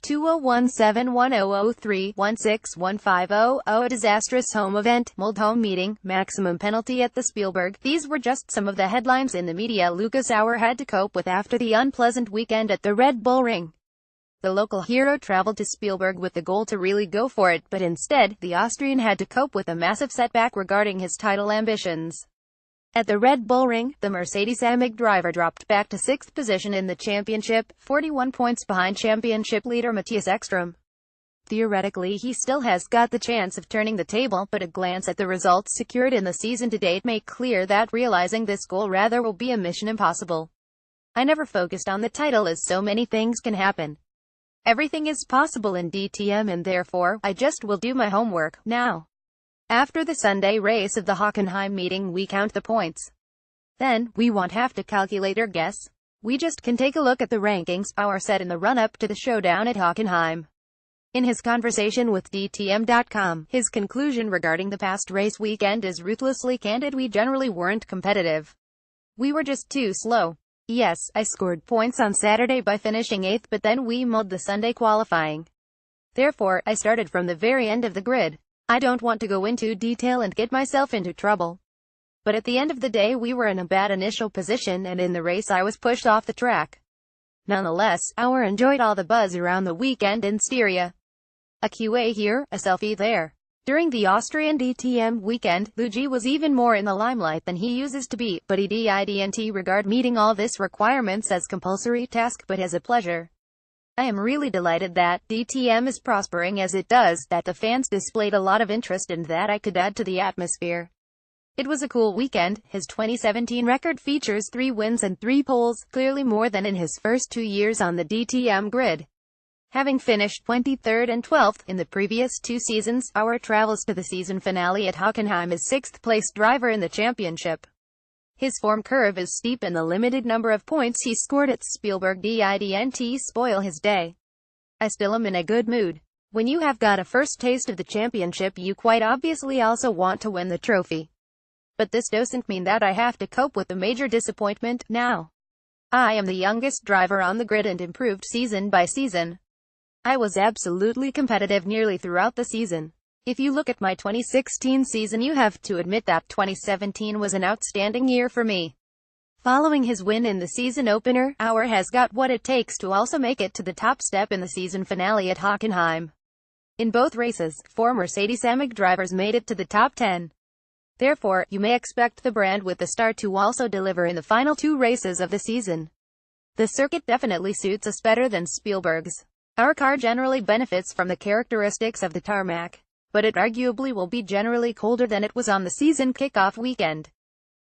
201-710-03-16150. Disastrous home event, mulled home meeting, maximum penalty at the Spielberg. These were just some of the headlines in the media Lucas Auer had to cope with after the unpleasant weekend at the Red Bull Ring. The local hero traveled to Spielberg with the goal to really go for it, but instead, the Austrian had to cope with a massive setback regarding his title ambitions. At the Red Bull Ring, the Mercedes-AMG driver dropped back to 6th position in the championship, 41 points behind championship leader Matthias Ekstrom. Theoretically, he still has got the chance of turning the table, but a glance at the results secured in the season to date make clear that realizing this goal rather will be a mission impossible. I never focused on the title as so many things can happen. Everything is possible in DTM and therefore, I just will do my homework, now. After the Sunday race of the Hockenheim meeting we count the points. Then, we won't have to calculate or guess. We just can take a look at the rankings Auer set in the run-up to the showdown at Hockenheim. In his conversation with DTM.com, his conclusion regarding the past race weekend is ruthlessly candid. We generally weren't competitive. We were just too slow. Yes, I scored points on Saturday by finishing 8th, but then we mulled the Sunday qualifying. Therefore, I started from the very end of the grid. I don't want to go into detail and get myself into trouble. But at the end of the day we were in a bad initial position and in the race I was pushed off the track. Nonetheless, Auer enjoyed all the buzz around the weekend in Styria. A QA here, a selfie there. During the Austrian DTM weekend, Luigi was even more in the limelight than he uses to be, but he didn't regard meeting all this requirements as compulsory task but as a pleasure. I am really delighted that DTM is prospering as it does, that the fans displayed a lot of interest and that I could add to the atmosphere. It was a cool weekend. His 2017 record features 3 wins and 3 poles, clearly more than in his first 2 years on the DTM grid. Having finished 23rd and 12th in the previous 2 seasons, Auer travels to the season finale at Hockenheim as 6th-place driver in the championship. His form curve is steep and the limited number of points he scored at Spielberg didn't spoil his day. I still am in a good mood. When you have got a first taste of the championship you quite obviously also want to win the trophy. But this doesn't mean that I have to cope with the major disappointment, now. I am the youngest driver on the grid and improved season by season. I was absolutely competitive nearly throughout the season. If you look at my 2016 season you have to admit that 2017 was an outstanding year for me. Following his win in the season opener, Auer has got what it takes to also make it to the top step in the season finale at Hockenheim. In both races, 4 Mercedes-AMG drivers made it to the top 10. Therefore, you may expect the brand with the start to also deliver in the final 2 races of the season. The circuit definitely suits us better than Spielberg's. Our car generally benefits from the characteristics of the tarmac, but it arguably will be generally colder than it was on the season kickoff weekend.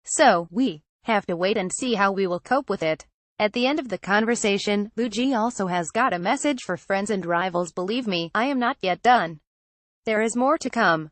So, we have to wait and see how we will cope with it. At the end of the conversation, Luigi also has got a message for friends and rivals. Believe me, I am not yet done. There is more to come.